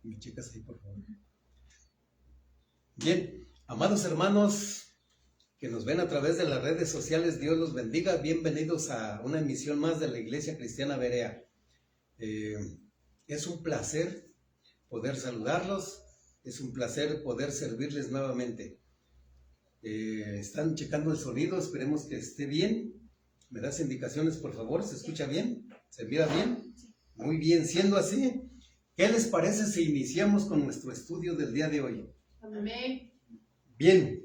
¿Me checas ahí, por favor? Bien, amados hermanos que nos ven a través de las redes sociales, Dios los bendiga. Bienvenidos a una emisión más de la Iglesia Cristiana Berea. Es un placer poder saludarlos, es un placer poder servirles nuevamente. Están checando el sonido, esperemos que esté bien. ¿Me das indicaciones, por favor? ¿Se escucha bien? ¿Se mira bien? Muy bien, siendo así, ¿qué les parece si iniciamos con nuestro estudio del día de hoy? Amén. Bien,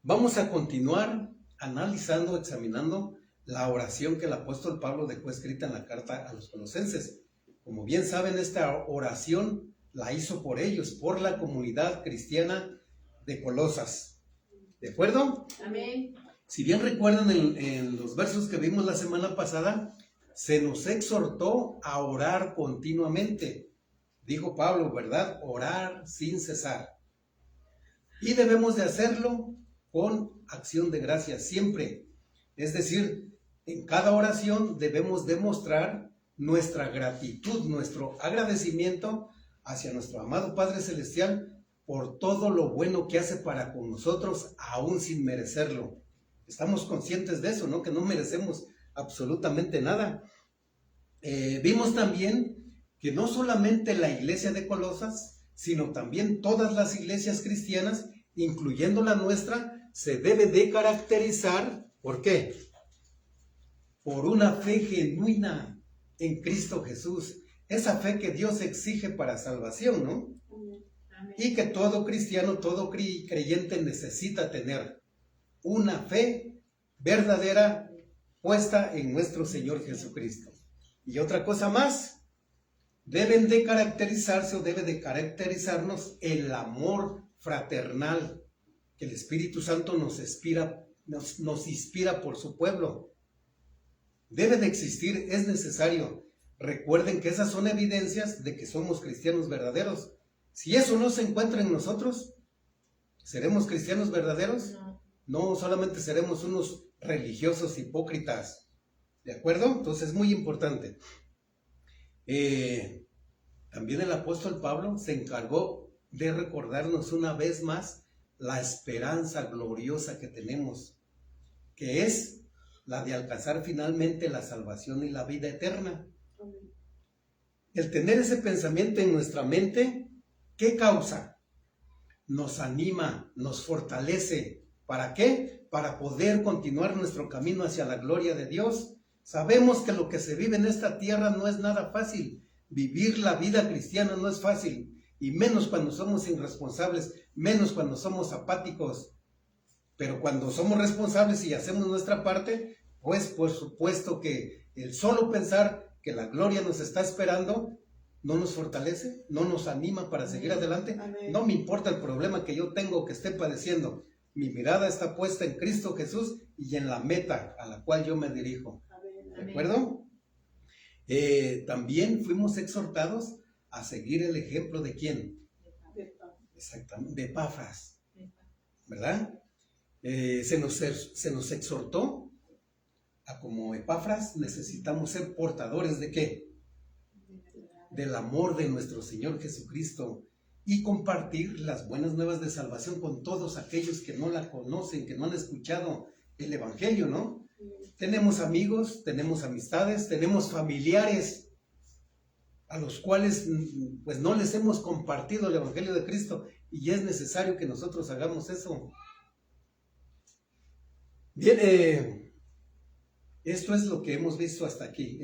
vamos a continuar analizando, examinando la oración que el apóstol Pablo dejó escrita en la carta a los Colosenses. Como bien saben, esta oración la hizo por ellos, por la comunidad cristiana de Colosas. ¿De acuerdo? Amén. Si bien recuerdan en los versos que vimos la semana pasada, se nos exhortó a orar continuamente. Dijo Pablo, ¿verdad? Orar sin cesar. Y debemos de hacerlo con acción de gracias siempre. Es decir, en cada oración debemos demostrar nuestra gratitud, nuestro agradecimiento hacia nuestro amado Padre Celestial por todo lo bueno que hace para con nosotros, aún sin merecerlo. Estamos conscientes de eso, ¿no? Que no merecemos absolutamente nada. Vimos también que no solamente la iglesia de Colosas, sino también todas las iglesias cristianas, incluyendo la nuestra, se debe de caracterizar, ¿por qué? Por una fe genuina en Cristo Jesús. Esa fe que Dios exige para salvación, ¿no? Amén. Y que todo cristiano, todo creyente necesita tener una fe verdadera puesta en nuestro Señor Jesucristo. Y otra cosa más, deben de caracterizarse o debe de caracterizarnos el amor fraternal que el Espíritu Santo nos inspira por su pueblo. Debe de existir, es necesario. Recuerden que esas son evidencias de que somos cristianos verdaderos. Si eso no se encuentra en nosotros, ¿seremos cristianos verdaderos? No, solamente seremos unos religiosos hipócritas. ¿De acuerdo? Entonces es muy importante. También el apóstol Pablo se encargó de recordarnos una vez más la esperanza gloriosa que tenemos, que es la de alcanzar finalmente la salvación y la vida eterna. El tener ese pensamiento en nuestra mente, ¿qué causa? Nos anima, nos fortalece. ¿Para qué? Para poder continuar nuestro camino hacia la gloria de Dios. Sabemos que lo que se vive en esta tierra no es nada fácil. Vivir la vida cristiana no es fácil. Y menos cuando somos irresponsables, menos cuando somos apáticos. Pero cuando somos responsables y hacemos nuestra parte, pues por supuesto que el solo pensar que la gloria nos está esperando, no nos fortalece, no nos anima para seguir adelante. Amén. No me importa el problema que yo tengo, que esté padeciendo. Mi mirada está puesta en Cristo Jesús y en la meta a la cual yo me dirijo. ¿De acuerdo? También fuimos exhortados a seguir el ejemplo de ¿quién? Exactamente, de Epafras, ¿verdad? Se nos exhortó a como Epafras necesitamos ser portadores ¿de qué? Del amor de nuestro Señor Jesucristo y compartir las buenas nuevas de salvación con todos aquellos que no la conocen, que no han escuchado el Evangelio, ¿no? Tenemos amigos, tenemos amistades, tenemos familiares a los cuales pues no les hemos compartido el Evangelio de Cristo y es necesario que nosotros hagamos eso. Bien, esto es lo que hemos visto hasta aquí,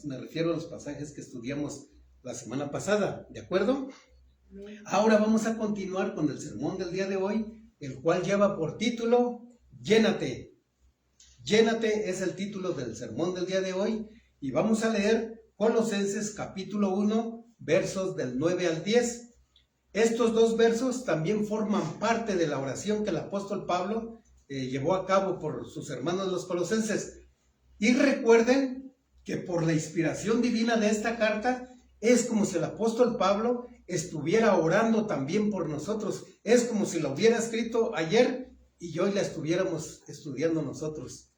me refiero a los pasajes que estudiamos la semana pasada, ¿de acuerdo? Ahora vamos a continuar con el sermón del día de hoy, el cual lleva por título, Llénate. Llénate es el título del sermón del día de hoy y vamos a leer Colosenses capítulo 1, versos del 9 al 10. Estos dos versos también forman parte de la oración que el apóstol Pablo llevó a cabo por sus hermanos los colosenses. Y recuerden que por la inspiración divina de esta carta es como si el apóstol Pablo estuviera orando también por nosotros. Es como si lo hubiera escrito ayer y hoy la estuviéramos estudiando nosotros.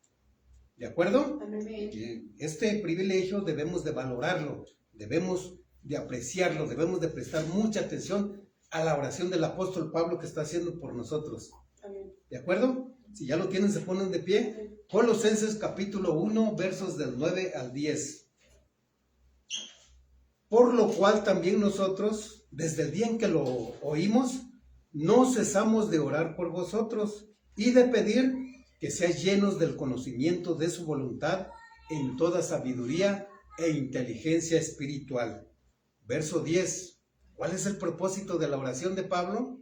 ¿De acuerdo? Amén. Este privilegio debemos de valorarlo, debemos de apreciarlo, debemos de prestar mucha atención a la oración del apóstol Pablo que está haciendo por nosotros. Amén. ¿De acuerdo? Si ya lo tienen, se ponen de pie. Colosenses capítulo 1, versos del 9 al 10. Por lo cual también nosotros, desde el día en que lo oímos, no cesamos de orar por vosotros y de pedir que seáis llenos del conocimiento de su voluntad en toda sabiduría e inteligencia espiritual. Verso 10. ¿Cuál es el propósito de la oración de Pablo?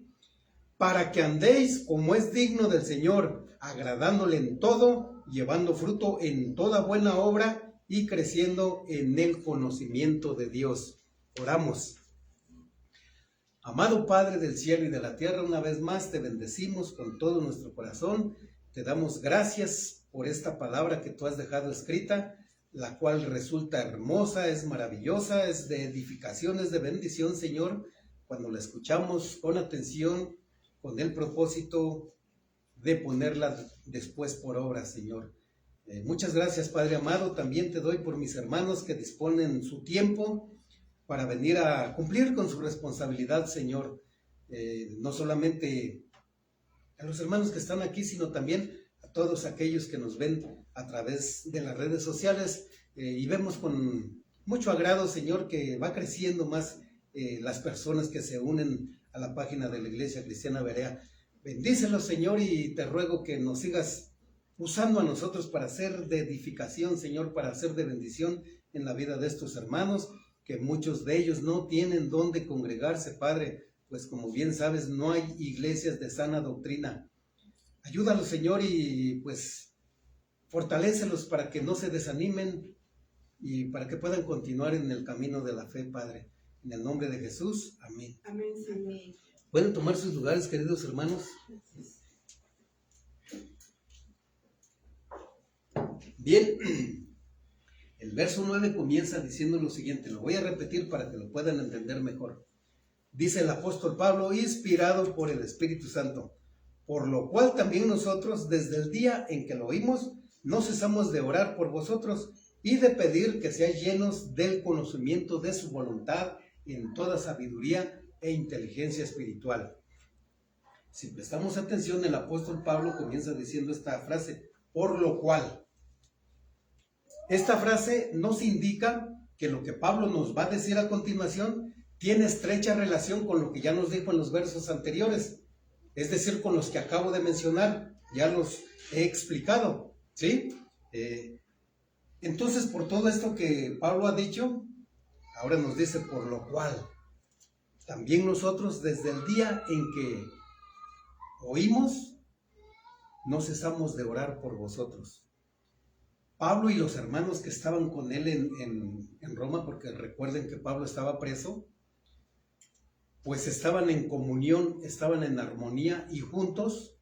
Para que andéis como es digno del Señor, agradándole en todo, llevando fruto en toda buena obra y creciendo en el conocimiento de Dios. Oramos. Amado Padre del cielo y de la tierra, una vez más te bendecimos con todo nuestro corazón. Te damos gracias por esta palabra que tú has dejado escrita, la cual resulta hermosa, es maravillosa, es de edificación, es de bendición, Señor, cuando la escuchamos con atención, con el propósito de ponerla después por obra, Señor. Muchas gracias, Padre amado. También te doy por mis hermanos que disponen su tiempo para venir a cumplir con su responsabilidad, Señor. No solamente a los hermanos que están aquí, sino también a todos aquellos que nos ven a través de las redes sociales. Y vemos con mucho agrado, Señor, que va creciendo más las personas que se unen a la página de la Iglesia Cristiana Berea. Bendícelos, Señor, y te ruego que nos sigas usando a nosotros para hacer de edificación, Señor, para hacer de bendición en la vida de estos hermanos, que muchos de ellos no tienen dónde congregarse, Padre, pues como bien sabes, no hay iglesias de sana doctrina. Ayúdalos, Señor, y pues fortalécelos para que no se desanimen y para que puedan continuar en el camino de la fe, Padre. En el nombre de Jesús, amén. Amén, Señor. ¿Pueden tomar sus lugares, queridos hermanos? Bien, el verso 9 comienza diciendo lo siguiente, lo voy a repetir para que lo puedan entender mejor. Dice el apóstol Pablo, inspirado por el Espíritu Santo, por lo cual también nosotros, desde el día en que lo oímos, no cesamos de orar por vosotros y de pedir que seáis llenos del conocimiento de su voluntad en toda sabiduría e inteligencia espiritual. Si prestamos atención, el apóstol Pablo comienza diciendo esta frase, por lo cual. Esta frase nos indica que lo que Pablo nos va a decir a continuación tiene estrecha relación con lo que ya nos dijo en los versos anteriores, es decir, con los que acabo de mencionar, ya los he explicado, ¿sí? Entonces, por todo esto que Pablo ha dicho, ahora nos dice por lo cual, también nosotros desde el día en que oímos, no cesamos de orar por vosotros. Pablo y los hermanos que estaban con él en Roma, porque recuerden que Pablo estaba preso, pues estaban en comunión, estaban en armonía y juntos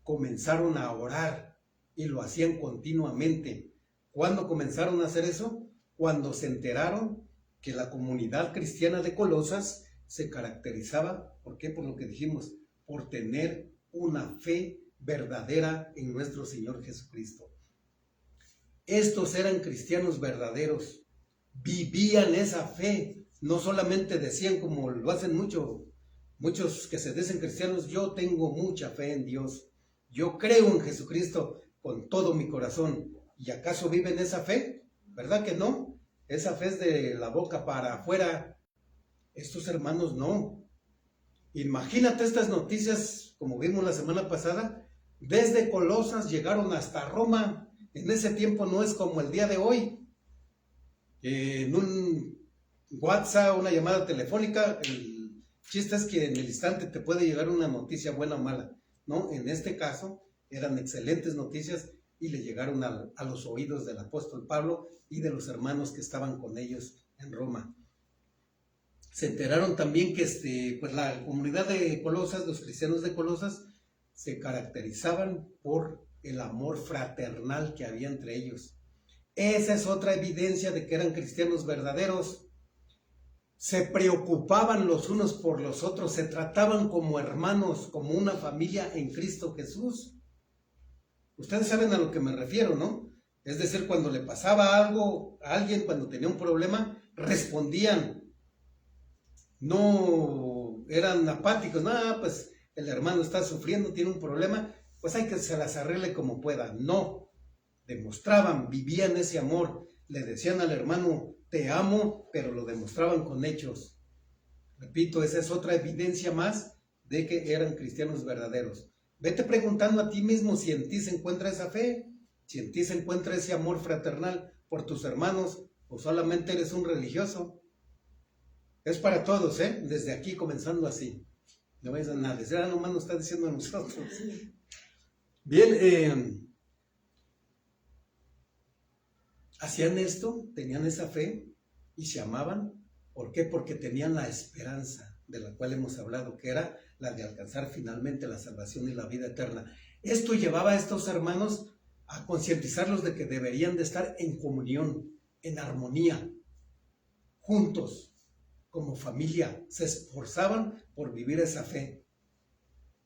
comenzaron a orar y lo hacían continuamente. ¿Cuándo comenzaron a hacer eso? Cuando se enteraron que la comunidad cristiana de Colosas se caracterizaba, ¿por qué? Por lo que dijimos, por tener una fe verdadera en nuestro Señor Jesucristo. Estos eran cristianos verdaderos, vivían esa fe, no solamente decían como lo hacen muchos que se dicen cristianos, yo tengo mucha fe en Dios, yo creo en Jesucristo con todo mi corazón. ¿Y acaso viven esa fe? ¿Verdad que no? Esa fe es de la boca para afuera. Estos hermanos no. Imagínate estas noticias, como vimos la semana pasada, desde Colosas llegaron hasta Roma. En ese tiempo no es como el día de hoy. En un WhatsApp, una llamada telefónica, el chiste es que en el instante te puede llegar una noticia buena o mala, ¿no? En este caso eran excelentes noticias y le llegaron a los oídos del apóstol Pablo y de los hermanos que estaban con ellos en Roma. Se enteraron también que pues la comunidad de Colosas, los cristianos de Colosas, se caracterizaban por el amor fraternal que había entre ellos. Esa es otra evidencia de que eran cristianos verdaderos. Se preocupaban los unos por los otros, se trataban como hermanos, como una familia en Cristo Jesús. Ustedes saben a lo que me refiero, ¿no? Es decir, cuando le pasaba algo a alguien, cuando tenía un problema, respondían. no eran apáticos, nada, pues el hermano está sufriendo, tiene un problema, pues hay que se las arregle como pueda. No, demostraban, vivían ese amor, le decían al hermano, te amo, pero lo demostraban con hechos. Repito, esa es otra evidencia más de que eran cristianos verdaderos. Vete preguntando a ti mismo si en ti se encuentra esa fe, si en ti se encuentra ese amor fraternal por tus hermanos, o solamente eres un religioso. Es para todos, desde aquí comenzando así. No vayas a nadie, será nomás nos está diciendo a nosotros. Bien, hacían esto, tenían esa fe y se amaban. ¿Por qué? Porque tenían la esperanza de la cual hemos hablado, que era la de alcanzar finalmente la salvación y la vida eterna. Esto llevaba a estos hermanos a concientizarlos de que deberían de estar en comunión, en armonía, juntos, como familia. Se esforzaban por vivir esa fe,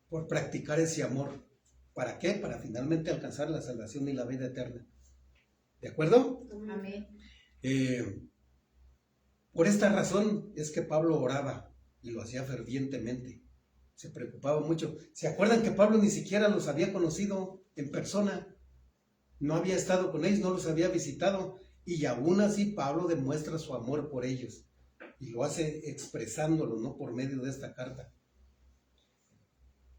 por practicar ese amor. ¿Para qué? Para finalmente alcanzar la salvación y la vida eterna. ¿De acuerdo? Amén. Por esta razón es que Pablo oraba y lo hacía fervientemente. Se preocupaba mucho. ¿Se acuerdan que Pablo ni siquiera los había conocido en persona? No había estado con ellos, no los había visitado. Y aún así Pablo demuestra su amor por ellos. Y lo hace expresándolo, ¿no? Por medio de esta carta.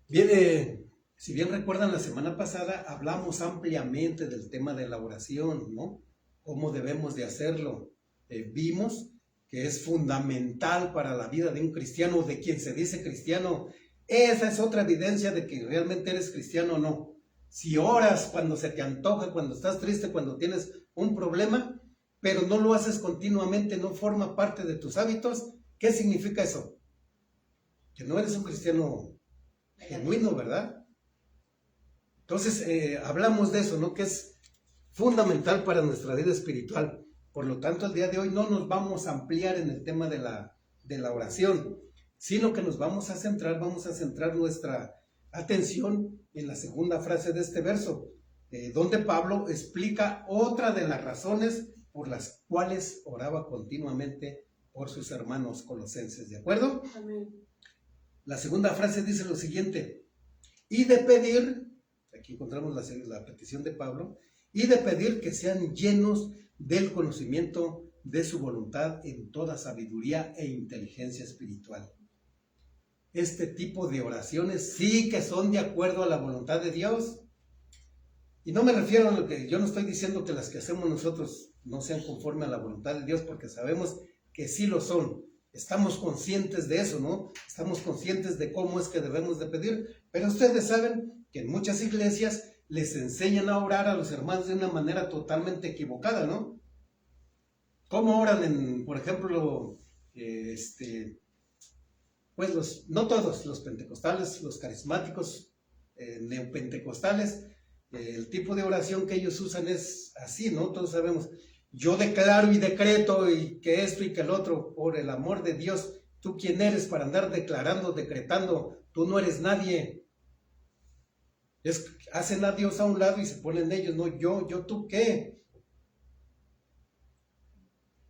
Bien, si bien recuerdan, la semana pasada hablamos ampliamente del tema de la oración, ¿no? Cómo debemos de hacerlo. Vimos que es fundamental para la vida de un cristiano, de quien se dice cristiano. Esa es otra evidencia de que realmente eres cristiano o no. Si oras cuando se te antoja, cuando estás triste, cuando tienes un problema, pero no lo haces continuamente, no forma parte de tus hábitos, ¿qué significa eso? Que no eres un cristiano genuino, ¿verdad? Entonces, hablamos de eso, ¿no? Que es fundamental para nuestra vida espiritual. Por lo tanto, el día de hoy no nos vamos a ampliar en el tema de la oración, sino que nos vamos a centrar nuestra atención en la segunda frase de este verso, donde Pablo explica otra de las razones por las cuales oraba continuamente por sus hermanos colosenses. ¿De acuerdo? Amén. La segunda frase dice lo siguiente: y de pedir, aquí encontramos la petición de Pablo, y de pedir que sean llenos del conocimiento de su voluntad en toda sabiduría e inteligencia espiritual. Este tipo de oraciones sí que son de acuerdo a la voluntad de Dios. Y no me refiero a lo que yo no estoy diciendo que las que hacemos nosotros no sean conforme a la voluntad de Dios, porque sabemos que sí lo son. Estamos conscientes de eso, ¿no? Estamos conscientes de cómo es que debemos de pedir, pero ustedes saben que en muchas iglesias les enseñan a orar a los hermanos de una manera totalmente equivocada, ¿no? ¿Cómo oran por ejemplo, pues no todos, los pentecostales, los carismáticos, neopentecostales, el tipo de oración que ellos usan es así, ¿no? Todos sabemos, yo declaro y decreto y que esto y que el otro, por el amor de Dios. ¿Tú quién eres para andar declarando, decretando? Tú no eres nadie. Hacen a Dios a un lado y se ponen ellos, no, yo, ¿tú qué?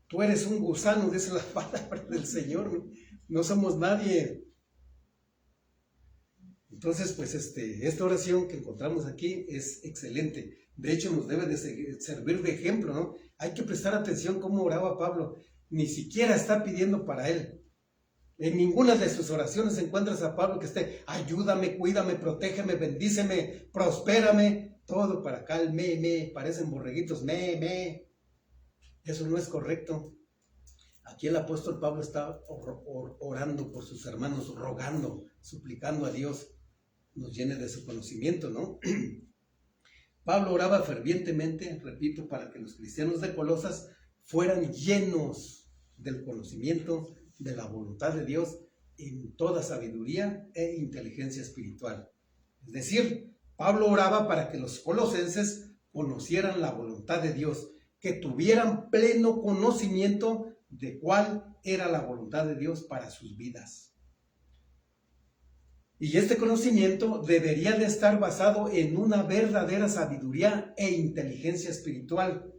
Tú eres un gusano, dice la palabra del Señor, no somos nadie. Entonces, pues esta oración que encontramos aquí es excelente. De hecho, nos debe de servir de ejemplo, ¿no? Hay que prestar atención cómo oraba Pablo. Ni siquiera está pidiendo para él. En ninguna de sus oraciones encuentras a Pablo que esté, ayúdame, cuídame, protégeme, bendíceme, prospérame, todo para acá, parecen borreguitos, Eso no es correcto. Aquí el apóstol Pablo está orando por sus hermanos, rogando, suplicando a Dios nos llene de su conocimiento, ¿no? Pablo oraba fervientemente, repito, para que los cristianos de Colosas fueran llenos del conocimiento de la voluntad de Dios en toda sabiduría e inteligencia espiritual. Es decir, Pablo oraba para que los colosenses conocieran la voluntad de Dios, que tuvieran pleno conocimiento de cuál era la voluntad de Dios para sus vidas. Y este conocimiento debería de estar basado en una verdadera sabiduría e inteligencia espiritual.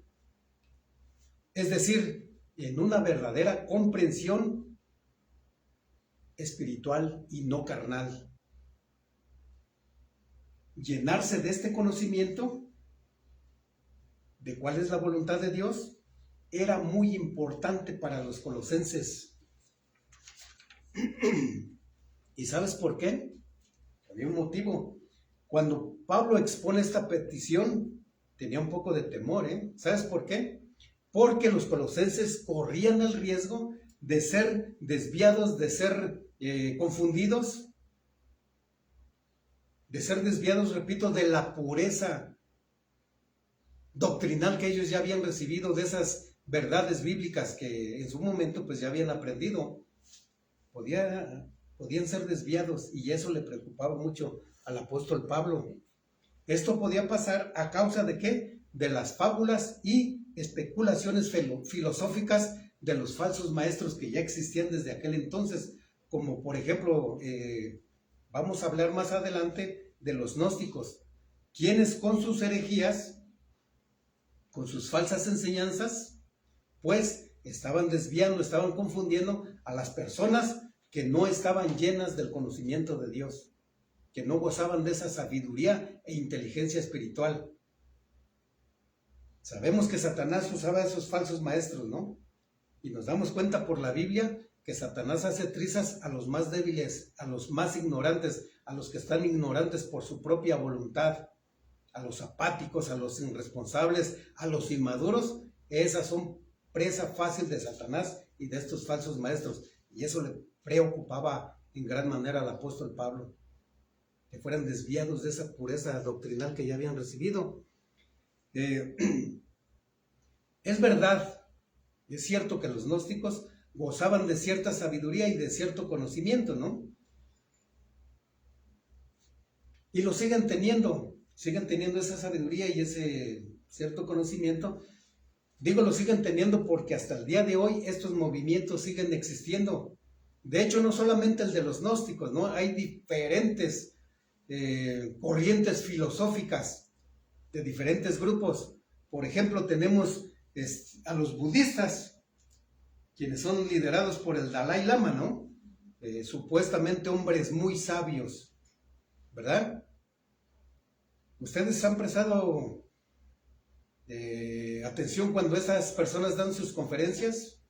Es decir, en una verdadera comprensión espiritual y no carnal. Llenarse de este conocimiento de cuál es la voluntad de Dios era muy importante para los colosenses. ¿Y sabes por qué? Había un motivo. Cuando Pablo expone esta petición, tenía un poco de temor, ¿eh? ¿Sabes por qué? Porque los colosenses corrían el riesgo de ser desviados, de ser confundidos, de ser desviados, repito, de la pureza doctrinal que ellos ya habían recibido, de esas verdades bíblicas que en su momento pues ya habían aprendido. Podían ser desviados, y eso le preocupaba mucho al apóstol Pablo. Esto podía pasar a causa de ¿qué? De las fábulas y especulaciones filosóficas de los falsos maestros que ya existían desde aquel entonces, como por ejemplo, vamos a hablar más adelante de los gnósticos, quienes con sus herejías, con sus falsas enseñanzas, pues estaban desviando, estaban confundiendo a las personas que no estaban llenas del conocimiento de Dios, que no gozaban de esa sabiduría e inteligencia espiritual. Sabemos que Satanás usaba a esos falsos maestros, ¿no? Y nos damos cuenta por la Biblia que Satanás hace trizas a los más débiles, a los más ignorantes, a los que están ignorantes por su propia voluntad, a los apáticos, a los irresponsables, a los inmaduros. Esas son presa fácil de Satanás y de estos falsos maestros. Y eso le preocupaba en gran manera al apóstol Pablo, que fueran desviados de esa pureza doctrinal que ya habían recibido. Es verdad, es cierto que los gnósticos gozaban de cierta sabiduría y de cierto conocimiento, ¿no? Y lo siguen teniendo esa sabiduría y ese cierto conocimiento. Digo, lo siguen teniendo porque hasta el día de hoy estos movimientos siguen existiendo. De hecho, no solamente el de los gnósticos, ¿no? Hay diferentes corrientes filosóficas de diferentes grupos. Por ejemplo, tenemos a los budistas, quienes son liderados por el Dalai Lama, ¿no? Supuestamente hombres muy sabios, ¿verdad? ¿Ustedes han prestado atención cuando esas personas dan sus conferencias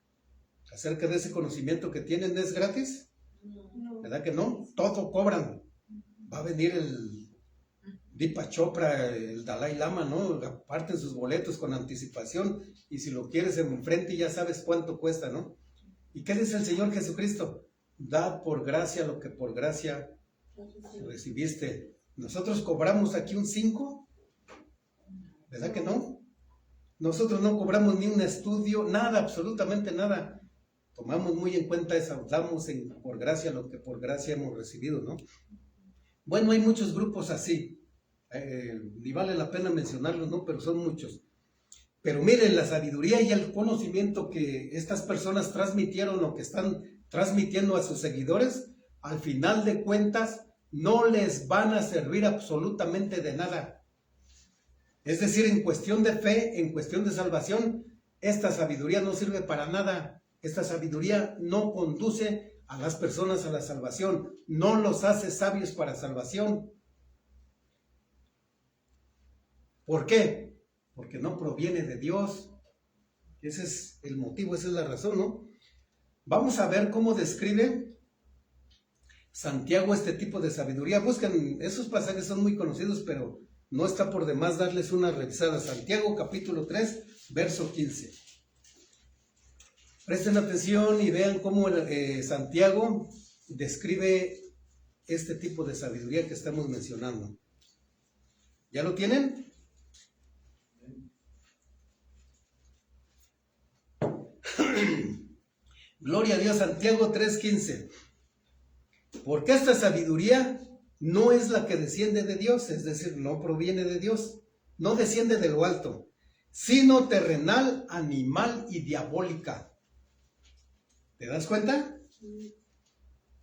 acerca de ese conocimiento que tienen? ¿Es gratis? No. ¿Verdad que no? Todo cobran. Va a venir el Deepak Chopra, el Dalai Lama, ¿no? Aparten sus boletos con anticipación y si lo quieres enfrente ya sabes cuánto cuesta, ¿no? ¿Y qué dice el Señor Jesucristo? Dad por gracia lo que por gracia recibiste. Nosotros cobramos aquí un 5, ¿verdad que no? Nosotros no cobramos ni un estudio, nada, absolutamente nada. Tomamos muy en cuenta eso, damos por gracia lo que por gracia hemos recibido, ¿no? Bueno, hay muchos grupos así, ni vale la pena mencionarlos, ¿no? Pero son muchos. Pero miren, la sabiduría y el conocimiento que estas personas transmitieron o que están transmitiendo a sus seguidores, al final de cuentas, no les van a servir absolutamente de nada. Es decir, en cuestión de fe, en cuestión de salvación, esta sabiduría no sirve para nada. Esta sabiduría no conduce a las personas a la salvación, no los hace sabios para salvación. ¿Por qué? Porque no proviene de Dios. Ese es el motivo, esa es la razón, ¿no? Vamos a ver cómo describe Santiago este tipo de sabiduría. Buscan, esos pasajes son muy conocidos, pero no está por demás darles una revisada. Santiago capítulo 3, verso 15. Presten atención y vean cómo Santiago describe este tipo de sabiduría que estamos mencionando. ¿Ya lo tienen? Gloria a Dios, Santiago 3:15. Porque esta sabiduría no es la que desciende de Dios, es decir, no proviene de Dios, no desciende de lo alto, sino terrenal, animal y diabólica. ¿Te das cuenta?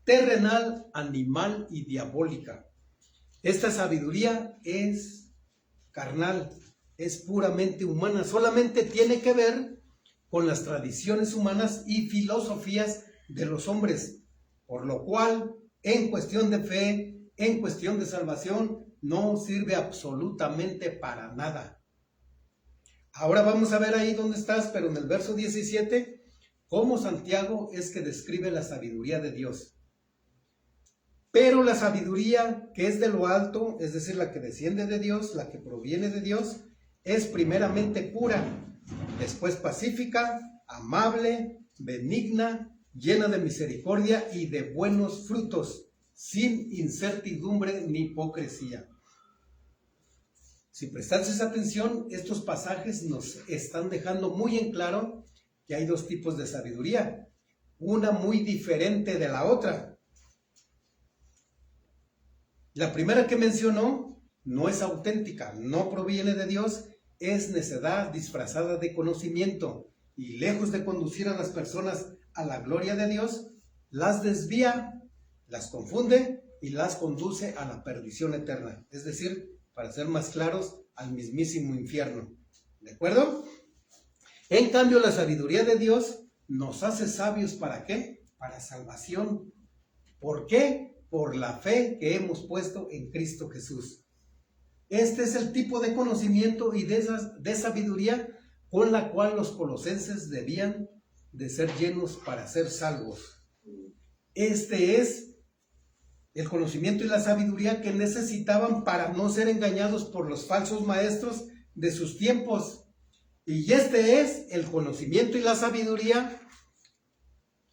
Terrenal, animal y diabólica. Esta sabiduría es carnal, es puramente humana, solamente tiene que ver con las tradiciones humanas y filosofías de los hombres. Por lo cual, en cuestión de fe, en cuestión de salvación, no sirve absolutamente para nada. Ahora vamos a ver ahí dónde estás, pero en el verso 17, cómo Santiago es que describe la sabiduría de Dios. Pero la sabiduría que es de lo alto, es decir, la que desciende de Dios, la que proviene de Dios, es primeramente pura, después pacífica, amable, benigna, llena de misericordia y de buenos frutos, sin incertidumbre ni hipocresía. Si prestases atención, estos pasajes nos están dejando muy en claro que hay dos tipos de sabiduría, una muy diferente de la otra. La primera que mencionó no es auténtica, no proviene de Dios, es necedad disfrazada de conocimiento y lejos de conducir a las personas a la gloria de Dios, las desvía, las confunde y las conduce a la perdición eterna. Es decir, para ser más claros, al mismísimo infierno. ¿De acuerdo? En cambio, la sabiduría de Dios nos hace sabios, ¿para qué? Para salvación. ¿Por qué? Por la fe que hemos puesto en Cristo Jesús. Este es el tipo de conocimiento y de sabiduría con la cual los colosenses debían de ser llenos para ser salvos. Este es el conocimiento y la sabiduría que necesitaban para no ser engañados por los falsos maestros de sus tiempos. Y este es el conocimiento y la sabiduría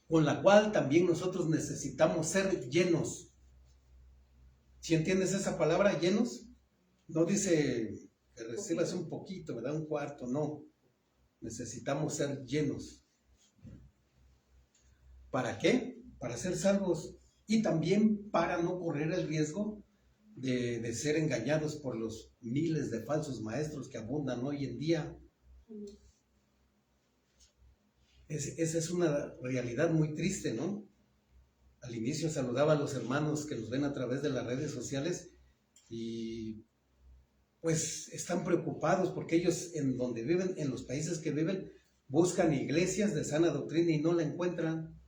con la cual también nosotros necesitamos ser llenos. ¿Sí entiendes esa palabra, llenos? No dice que recibas un poquito, ¿verdad? Un cuarto, no. Necesitamos ser llenos. ¿Para qué? Para ser salvos y también para no correr el riesgo de ser engañados por los miles de falsos maestros que abundan hoy en día. Esa es una realidad muy triste, ¿no? Al inicio saludaba a los hermanos que nos ven a través de las redes sociales y pues están preocupados porque ellos en donde viven, en los países que viven, buscan iglesias de sana doctrina y no la encuentran.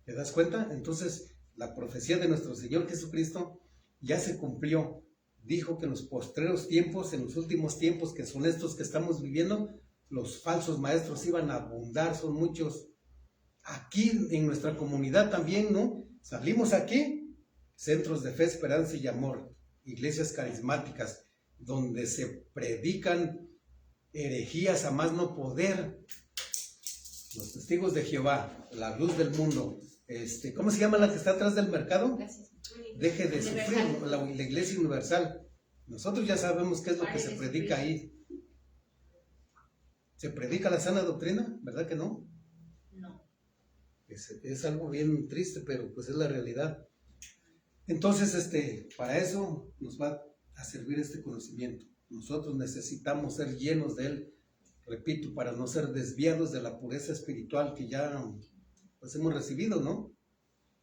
¿Te das cuenta? Entonces, la profecía de nuestro Señor Jesucristo ya se cumplió. Dijo que en los postreros tiempos, en los últimos tiempos, que son estos que estamos viviendo, los falsos maestros iban a abundar, son muchos. Aquí en nuestra comunidad también, ¿no? Salimos aquí, centros de fe, esperanza y amor, iglesias carismáticas, donde se predican herejías a más no poder. Los testigos de Jehová, la luz del mundo. ¿Cómo se llama la que está atrás del mercado? Deje de sufrir, la iglesia universal. Nosotros ya sabemos qué es lo que se predica ahí. ¿Se predica la sana doctrina? ¿Verdad que no? No. Es algo bien triste, pero pues es la realidad. Entonces, para eso nos va a servir este conocimiento. Nosotros necesitamos ser llenos de él, repito, para no ser desviados de la pureza espiritual que ya pues hemos recibido, ¿no?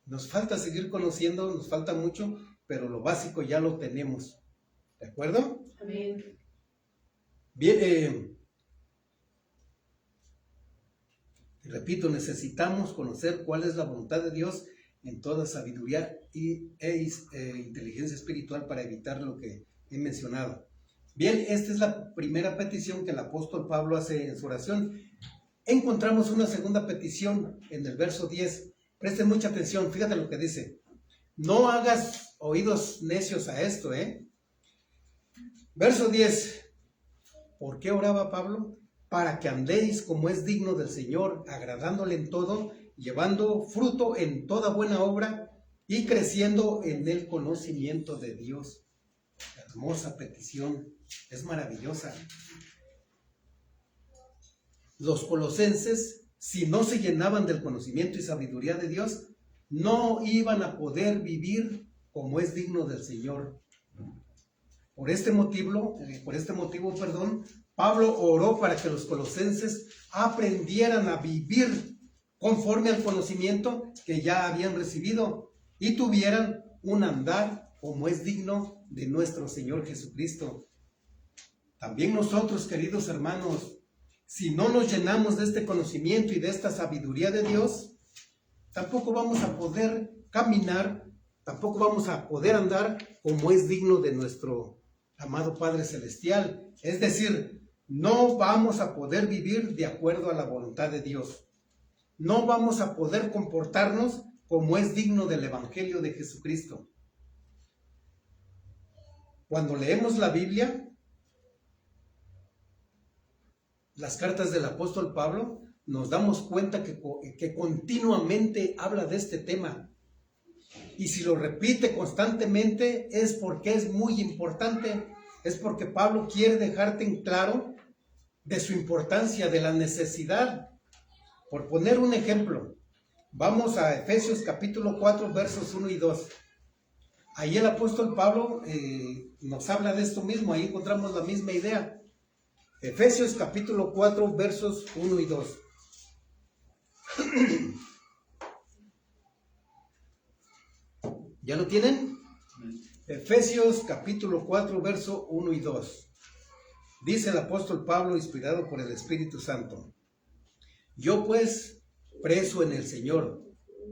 Nos falta seguir conociendo, nos falta mucho, pero lo básico ya lo tenemos. ¿De acuerdo? Amén. Bien, repito, necesitamos conocer cuál es la voluntad de Dios en toda sabiduría e inteligencia espiritual para evitar lo que he mencionado. Bien, esta es la primera petición que el apóstol Pablo hace en su oración. Encontramos una segunda petición en el verso 10. Presten mucha atención, fíjate lo que dice. No hagas oídos necios a esto, Verso 10. ¿Por qué oraba Pablo? Para que andéis como es digno del Señor, agradándole en todo, llevando fruto en toda buena obra y creciendo en el conocimiento de Dios. Hermosa petición, es maravillosa. Los colosenses, si no se llenaban del conocimiento y sabiduría de Dios, no iban a poder vivir como es digno del Señor. Por este motivo, Pablo oró para que los colosenses aprendieran a vivir conforme al conocimiento que ya habían recibido y tuvieran un andar como es digno de nuestro Señor Jesucristo. También nosotros, queridos hermanos, si no nos llenamos de este conocimiento y de esta sabiduría de Dios, tampoco vamos a poder caminar, tampoco vamos a poder andar como es digno de nuestro amado Padre Celestial. Es decir, no vamos a poder vivir de acuerdo a la voluntad de Dios. No vamos a poder comportarnos como es digno del Evangelio de Jesucristo. Cuando leemos la Biblia, las cartas del apóstol Pablo, nos damos cuenta que continuamente habla de este tema. Y si lo repite constantemente es porque es muy importante, es porque Pablo quiere dejarte en claro de su importancia, de la necesidad. Por poner un ejemplo, vamos a Efesios capítulo 4, versos 1 y 2. Ahí el apóstol Pablo nos habla de esto mismo, ahí encontramos la misma idea. Efesios capítulo 4, versos 1 y 2. ¿Ya lo tienen? Efesios capítulo 4, verso 1 y 2. Dice el apóstol Pablo, inspirado por el Espíritu Santo: yo pues, preso en el Señor.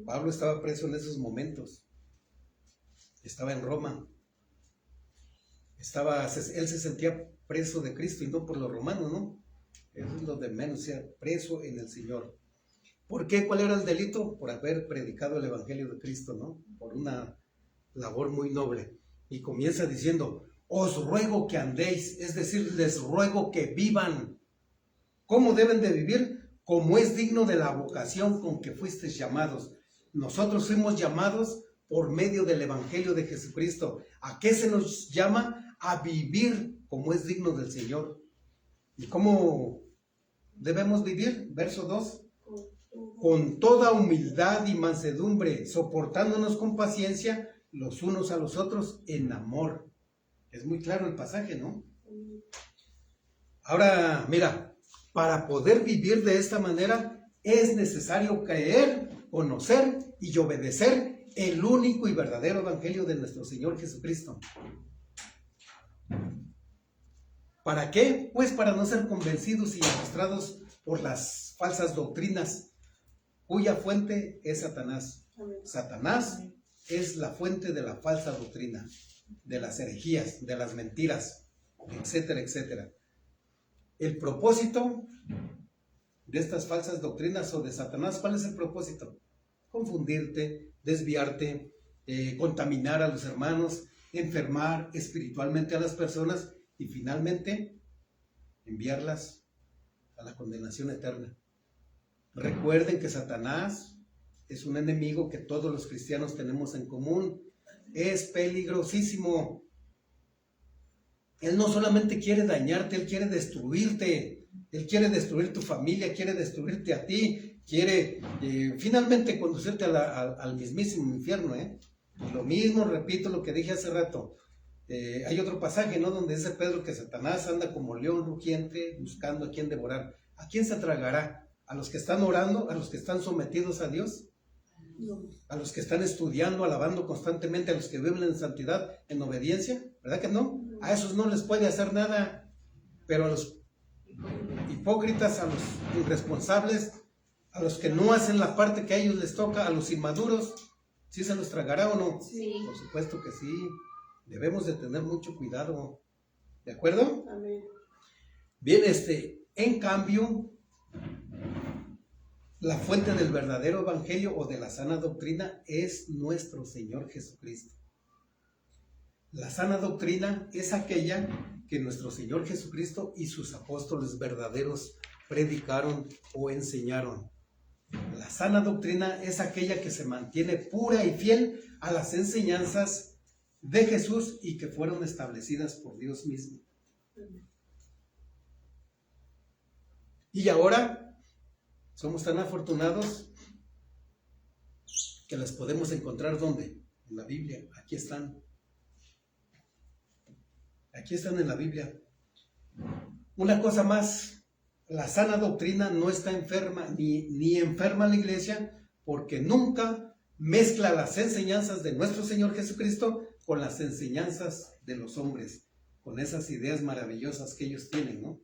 Pablo estaba preso en esos momentos. Estaba en Roma. Él se sentía preso de Cristo y no por los romanos, ¿no? Eso es lo de menos, sea preso en el Señor. ¿Por qué? ¿Cuál era el delito? Por haber predicado el Evangelio de Cristo, ¿no? Por una labor muy noble. Y comienza diciendo: os ruego que andéis, es decir, les ruego que vivan. ¿Cómo deben de vivir? Como es digno de la vocación con que fuisteis llamados. Nosotros fuimos llamados por medio del Evangelio de Jesucristo. ¿A qué se nos llama? A vivir como es digno del Señor. ¿Y cómo debemos vivir? Verso 2. Con toda humildad y mansedumbre, soportándonos con paciencia los unos a los otros en amor. Es muy claro el pasaje, ¿no? Ahora, mira, para poder vivir de esta manera es necesario creer, conocer y obedecer el único y verdadero Evangelio de nuestro Señor Jesucristo. ¿Para qué? Pues para no ser convencidos y arrastrados por las falsas doctrinas, cuya fuente es Satanás. Satanás es la fuente de la falsa doctrina, de las herejías, de las mentiras, etcétera, etcétera. El propósito de estas falsas doctrinas o de Satanás, ¿cuál es el propósito? Confundirte, desviarte, contaminar a los hermanos, enfermar espiritualmente a las personas y finalmente enviarlas a la condenación eterna. Recuerden que Satanás es un enemigo que todos los cristianos tenemos en común. Es peligrosísimo. Él no solamente quiere dañarte, él quiere destruirte. Él quiere destruir tu familia, quiere destruirte a ti, quiere finalmente conducirte al mismísimo infierno. Y lo mismo, repito lo que dije hace rato. Hay otro pasaje, ¿no? Donde dice Pedro que Satanás anda como león rugiente buscando a quién devorar. ¿A quién se tragará? ¿A los que están orando? ¿A los que están sometidos a Dios? No. ¿A los que están estudiando, alabando constantemente, a los que viven en santidad, en obediencia? ¿Verdad que no? A esos no les puede hacer nada, pero a los hipócritas, a los irresponsables, a los que no hacen la parte que a ellos les toca, a los inmaduros, ¿sí se los tragará o no? Sí. Por supuesto que sí. Debemos de tener mucho cuidado. ¿De acuerdo? Amén. Bien, en cambio, la fuente del verdadero evangelio o de la sana doctrina es nuestro Señor Jesucristo. La sana doctrina es aquella que nuestro Señor Jesucristo y sus apóstoles verdaderos predicaron o enseñaron. La sana doctrina es aquella que se mantiene pura y fiel a las enseñanzas de Jesús y que fueron establecidas por Dios mismo. Y ahora somos tan afortunados que las podemos encontrar ¿dónde? En la Biblia. Aquí están. Aquí están en la Biblia. Una cosa más, la sana doctrina no está enferma ni enferma la iglesia, porque nunca mezcla las enseñanzas de nuestro Señor Jesucristo con las enseñanzas de los hombres, con esas ideas maravillosas que ellos tienen, ¿no?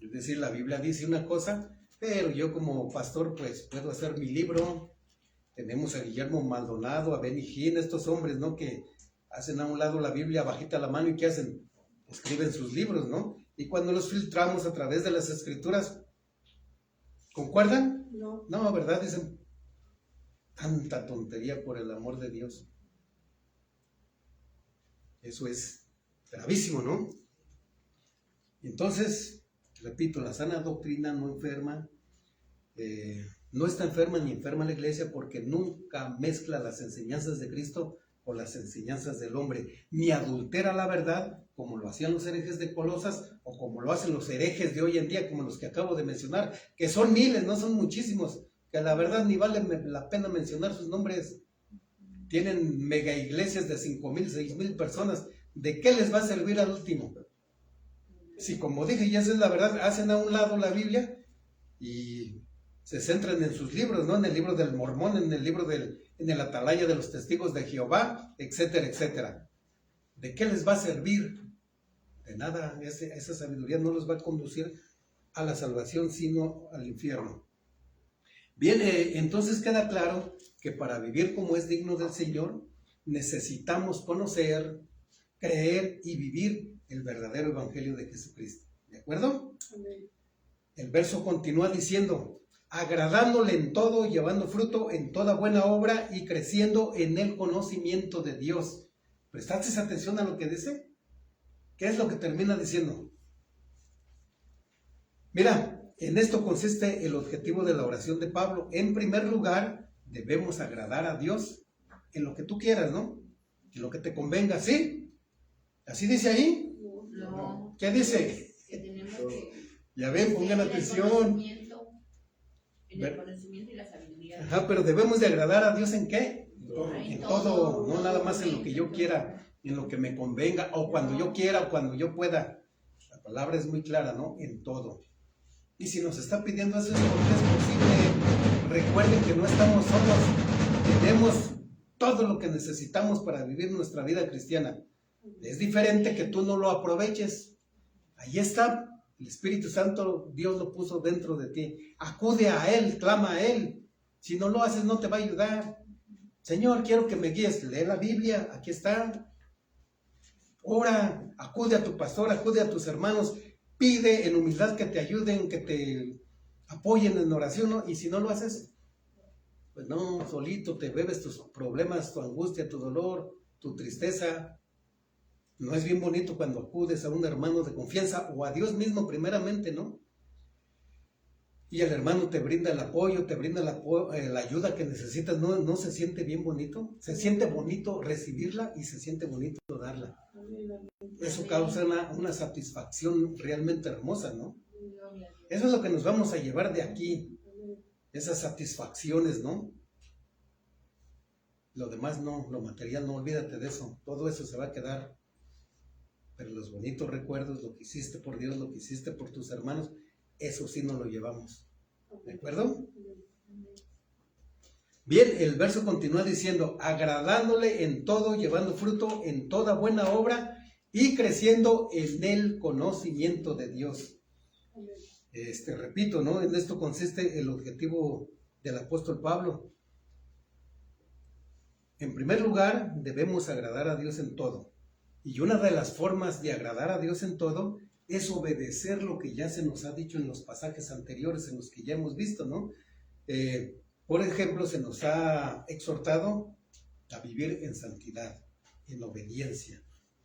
Es decir, la Biblia dice una cosa, pero yo como pastor pues puedo hacer mi libro, Tenemos a Guillermo Maldonado, a Benny Hinn, estos hombres, ¿no? Que hacen a un lado la Biblia bajita la mano y ¿qué hacen? Escriben sus libros, ¿no? Y cuando los filtramos a través de las escrituras, ¿concuerdan? No. No, ¿verdad? Dicen, tanta tontería por el amor de Dios. Eso es gravísimo, ¿no? Entonces, repito, la sana doctrina no enferma, no está enferma ni enferma la iglesia porque nunca mezcla las enseñanzas de Cristo con las enseñanzas del hombre, ni adultera la verdad como lo hacían los herejes de Colosas o como lo hacen los herejes de hoy en día, como los que acabo de mencionar, que son miles, no son muchísimos, que la verdad ni vale la pena mencionar sus nombres. Tienen mega iglesias de 5,000, 6,000 personas. ¿De qué les va a servir al último? Si, como dije, y esa es la verdad, hacen a un lado la Biblia y se centran en sus libros, ¿no? En el libro del Mormón, en el Atalaya de los Testigos de Jehová, etcétera, etcétera. ¿De qué les va a servir? De nada. Esa sabiduría no los va a conducir a la salvación, sino al infierno. Bien, entonces queda claro que para vivir como es digno del Señor, necesitamos conocer, creer y vivir el verdadero evangelio de Jesucristo. ¿De acuerdo? Amén. El verso continúa diciendo, agradándole en todo, llevando fruto en toda buena obra y creciendo en el conocimiento de Dios. ¿Prestaste atención a lo que dice? ¿Qué es lo que termina diciendo? Mira, en esto consiste el objetivo de la oración de Pablo. En primer lugar, debemos agradar a Dios en lo que tú quieras, ¿no? En lo que te convenga, ¿sí? ¿Así dice ahí? No. ¿Qué dice? Que tenemos que... Ya ven, pongan atención. En el conocimiento y la sabiduría. Ajá, pero debemos de agradar a Dios ¿en qué? En En todo, todo, no nada más en lo que yo quiera, en lo que me convenga, o cuando yo quiera, o cuando yo pueda. La palabra es muy clara, ¿no? En todo. Y si nos está pidiendo eso es porque es posible. Recuerden que no estamos solos. Tenemos todo lo que necesitamos para vivir nuestra vida cristiana. Es diferente que tú no lo aproveches. Ahí está. El Espíritu Santo, Dios lo puso dentro de ti. Acude a Él, clama a Él. Si no lo haces, no te va a ayudar. Señor, quiero que me guíes. Lee la Biblia, aquí está. Ora, acude a tu pastor, acude a tus hermanos. Pide en humildad que te ayuden, que te apoyen en oración, ¿no? Y si no lo haces, pues no, solito te bebes tus problemas, tu angustia, tu dolor, tu tristeza. No es bien bonito cuando acudes a un hermano de confianza o a Dios mismo primeramente, ¿no? Y el hermano te brinda el apoyo, te brinda la ayuda que necesitas. ¿No se siente bien bonito? Se siente bonito recibirla y se siente bonito darla. Eso causa una satisfacción realmente hermosa, ¿no? Eso es lo que nos vamos a llevar de aquí. Esas satisfacciones, ¿no? Lo demás no, lo material no, olvídate de eso. Todo eso se va a quedar. Pero los bonitos recuerdos, lo que hiciste por Dios, lo que hiciste por tus hermanos, eso sí nos lo llevamos. ¿De acuerdo? Bien, el verso continúa diciendo, agradándole en todo, llevando fruto en toda buena obra y creciendo en el conocimiento de Dios. Repito, ¿no? En esto consiste el objetivo del apóstol Pablo. En primer lugar, debemos agradar a Dios en todo. Y una de las formas de agradar a Dios en todo es obedecer lo que ya se nos ha dicho en los pasajes anteriores, en los que ya hemos visto, ¿no? Por ejemplo, se nos ha exhortado a vivir en santidad, en obediencia,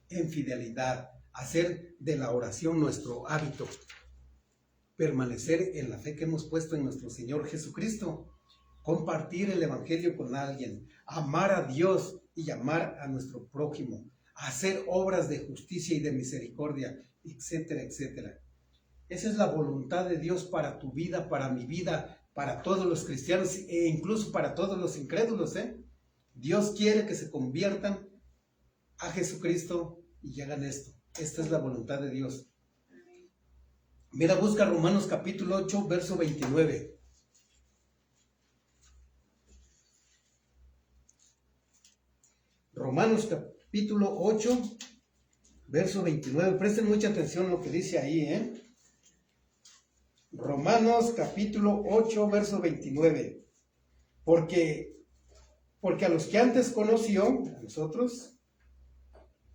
en fidelidad, hacer de la oración nuestro hábito, permanecer en la fe que hemos puesto en nuestro Señor Jesucristo, compartir el Evangelio con alguien, amar a Dios y amar a nuestro prójimo, hacer obras de justicia y de misericordia, etcétera, etcétera. Esa es la voluntad de Dios para tu vida, para mi vida, para todos los cristianos e incluso para todos los incrédulos, ¿eh? Dios quiere que se conviertan a Jesucristo y hagan esto. Esta es la voluntad de Dios. Mira, busca Romanos capítulo 8, verso 29. Romanos capítulo 8, verso 29. Presten mucha atención a lo que dice ahí, ¿eh? Romanos capítulo 8, verso 29. Porque Porque a los que antes conoció, a nosotros,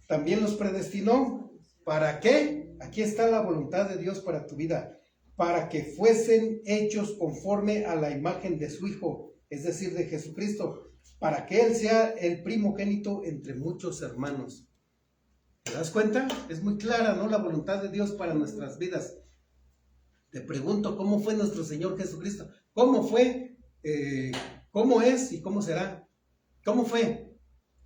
también los predestinó. ¿Para qué? Aquí está la voluntad de Dios para tu vida. Para que fuesen hechos conforme a la imagen de su Hijo, es decir, de Jesucristo. Para que Él sea el primogénito entre muchos hermanos. ¿Te das cuenta? Es muy clara, ¿no? La voluntad de Dios para nuestras vidas. Te pregunto, ¿cómo fue nuestro Señor Jesucristo? ¿Cómo fue? ¿Cómo es y cómo será? ¿Cómo fue?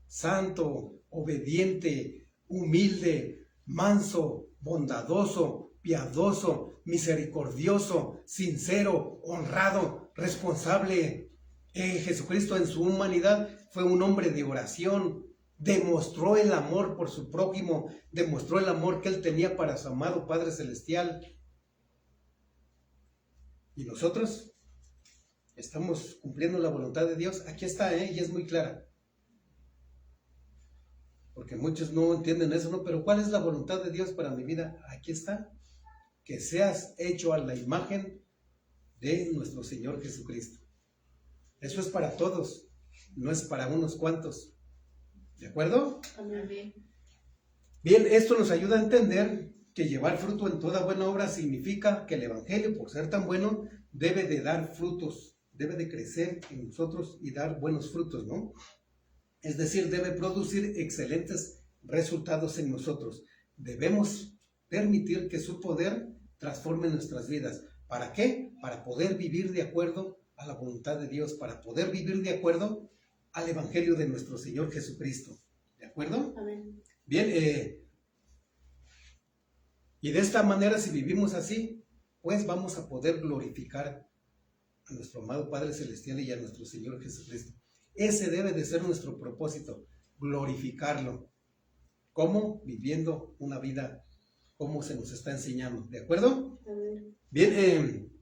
Santo, obediente, humilde, manso, bondadoso, piadoso, misericordioso, sincero, honrado, responsable. Jesucristo en su humanidad fue un hombre de oración. Demostró el amor por su prójimo, demostró el amor que él tenía para su amado Padre Celestial. ¿Y nosotros? ¿Estamos cumpliendo la voluntad de Dios? Aquí está, y es muy clara. Porque muchos no entienden eso, ¿no? Pero ¿cuál es la voluntad de Dios para mi vida? Aquí está. Que seas hecho a la imagen de nuestro Señor Jesucristo. Eso es para todos, no es para unos cuantos. ¿De acuerdo? Amén. Bien, esto nos ayuda a entender que llevar fruto en toda buena obra significa que el Evangelio, por ser tan bueno, debe de dar frutos, debe de crecer en nosotros y dar buenos frutos, ¿no? Es decir, debe producir excelentes resultados en nosotros. Debemos permitir que su poder transforme nuestras vidas. ¿Para qué? Para poder vivir de acuerdo a la voluntad de Dios, para poder vivir de acuerdo al Evangelio de nuestro Señor Jesucristo. ¿De acuerdo? Amén. Bien, y de esta manera, si vivimos así, pues vamos a poder glorificar a nuestro amado Padre Celestial y a nuestro Señor Jesucristo. Ese debe de ser nuestro propósito, glorificarlo. ¿Cómo? Viviendo una vida como se nos está enseñando. ¿De acuerdo? Amén. Bien,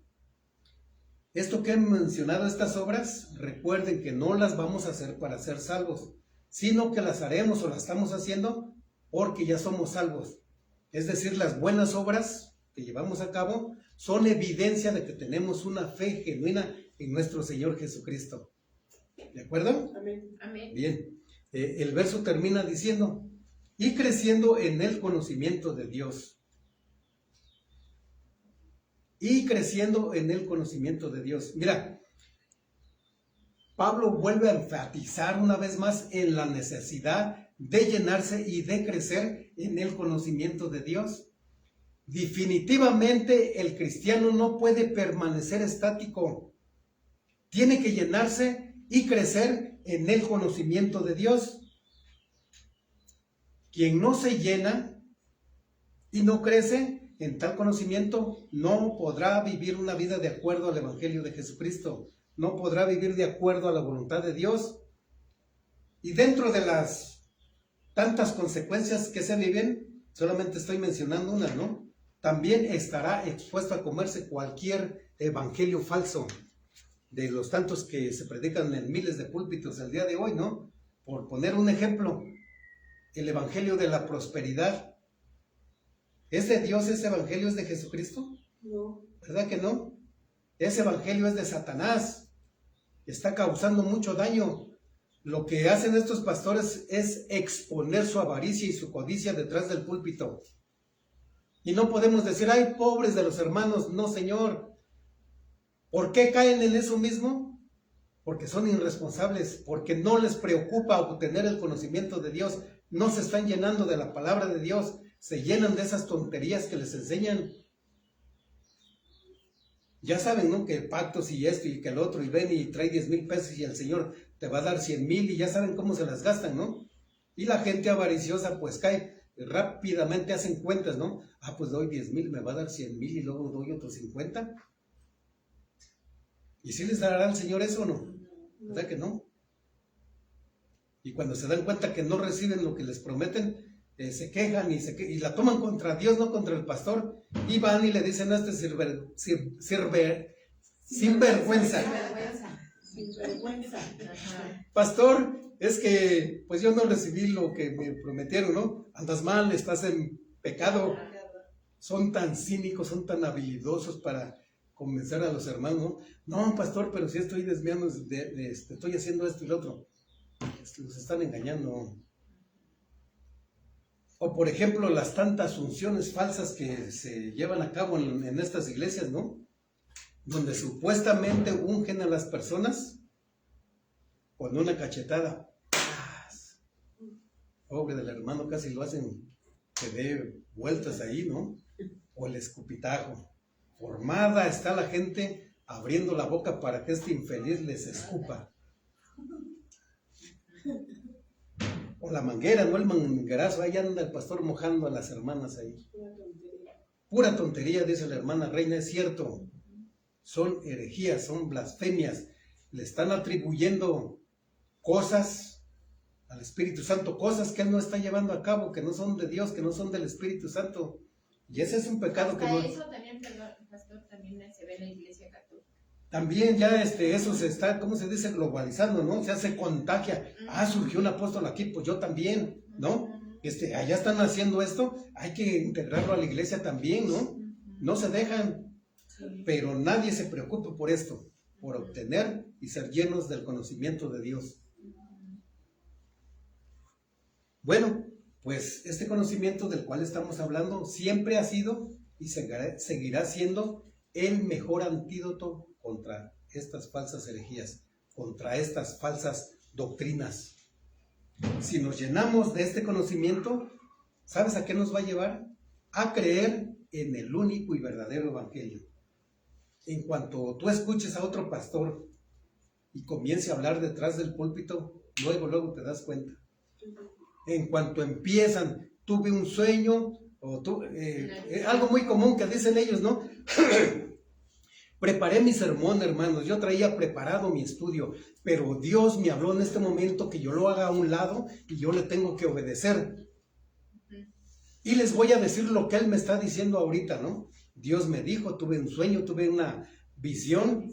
esto que he mencionado, estas obras, recuerden que no las vamos a hacer para ser salvos, sino que las haremos o las estamos haciendo porque ya somos salvos. Es decir, las buenas obras que llevamos a cabo son evidencia de que tenemos una fe genuina en nuestro Señor Jesucristo. ¿De acuerdo? Amén. Amén. Bien, el verso termina diciendo, y creciendo en el conocimiento de Dios. Y creciendo en el conocimiento de Dios. Mira, Pablo vuelve a enfatizar una vez más en la necesidad de llenarse y de crecer en el conocimiento de Dios. Definitivamente el cristiano no puede permanecer estático. Tiene que llenarse y crecer en el conocimiento de Dios. Quien no se llena y no crece en tal conocimiento no podrá vivir una vida de acuerdo al Evangelio de Jesucristo. No podrá vivir de acuerdo a la voluntad de Dios. Y dentro de las tantas consecuencias que se viven, solamente estoy mencionando una, ¿no? También estará expuesto a comerse cualquier evangelio falso, de los tantos que se predican en miles de púlpitos el día de hoy, ¿no? Por poner un ejemplo, el evangelio de la prosperidad. ¿Es de Dios ese evangelio? ¿Es de Jesucristo? No. ¿Verdad que no? Ese evangelio es de Satanás. Está causando mucho daño. Lo que hacen estos pastores es exponer su avaricia y su codicia detrás del púlpito. Y no podemos decir, ay, pobres de los hermanos. No, Señor. ¿Por qué caen en eso mismo? Porque son irresponsables, porque no les preocupa obtener el conocimiento de Dios. No se están llenando de la palabra de Dios. Se llenan de esas tonterías que les enseñan. Ya saben, ¿no? Que pactos y esto y que el otro, y ven y trae 10,000 pesos y el Señor te va a dar 100,000, y ya saben cómo se las gastan, ¿no? Y la gente avariciosa pues cae, rápidamente hacen cuentas, ¿no? Ah, pues doy 10,000, me va a dar 100,000 y luego doy otros 50. ¿Y si les dará al Señor eso o no? ¿Verdad que no? Y cuando se dan cuenta que no reciben lo que les prometen, se quejan y la toman contra Dios, no contra el pastor, y van y le dicen a este sinvergüenza. Pastor, es que pues yo no recibí lo que me prometieron, ¿no? Andas mal, estás en pecado. Son tan cínicos, son tan habilidosos para convencer a los hermanos, ¿no? No, pastor, pero si estoy desviando, estoy haciendo esto y lo otro. Los están engañando. O por ejemplo, las tantas unciones falsas que se llevan a cabo en estas iglesias, ¿no? Donde supuestamente ungen a las personas con una cachetada. Pobre del hermano, casi lo hacen que dé vueltas ahí, ¿no? O el escupitajo. Formada está la gente abriendo la boca para que este infeliz les escupa. O la manguera, ¿no? El manguerazo, ahí anda el pastor mojando a las hermanas ahí. Pura tontería, dice la hermana Reina, es cierto. Son herejías, son blasfemias. Le están atribuyendo cosas al Espíritu Santo, cosas que Él no está llevando a cabo, que no son de Dios, que no son del Espíritu Santo. Y ese es un pecado que no... Eso también, perdón, pastor, también se ve en la Iglesia Católica. También ya eso se está, ¿cómo se dice? Globalizando, ¿no? Ya se contagia. Ah, surgió un apóstol aquí, pues yo también, ¿no? Allá están haciendo esto, hay que integrarlo a la iglesia también, ¿no? No se dejan, pero nadie se preocupa por esto, por obtener y ser llenos del conocimiento de Dios. Bueno, pues este conocimiento del cual estamos hablando siempre ha sido y seguirá siendo el mejor antídoto contra estas falsas herejías, contra estas falsas doctrinas. Si nos llenamos de este conocimiento, ¿sabes a qué nos va a llevar? A creer en el único y verdadero evangelio. En cuanto tú escuches a otro pastor y comience a hablar detrás del púlpito, luego te das cuenta. En cuanto empiezan, tuve un sueño, o algo muy común que dicen ellos, ¿no? Preparé mi sermón, hermanos, yo traía preparado mi estudio, pero Dios me habló en este momento que yo lo haga a un lado y yo le tengo que obedecer. Y les voy a decir lo que Él me está diciendo ahorita, ¿no? Dios me dijo, tuve un sueño, tuve una visión.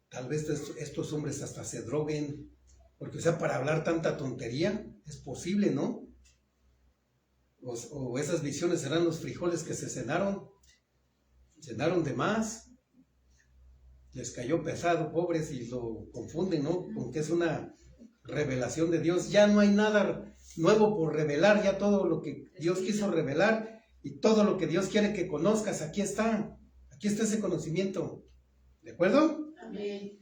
Tal vez estos hombres hasta se droguen, porque, o sea, para hablar tanta tontería, es posible, ¿no? O esas visiones serán los frijoles que se cenaron de más. Les cayó pesado, pobres, y lo confunden, ¿no? Con que es una revelación de Dios. Ya no hay nada nuevo por revelar, ya todo lo que Dios quiso revelar y todo lo que Dios quiere que conozcas, aquí está ese conocimiento. ¿De acuerdo? Amén.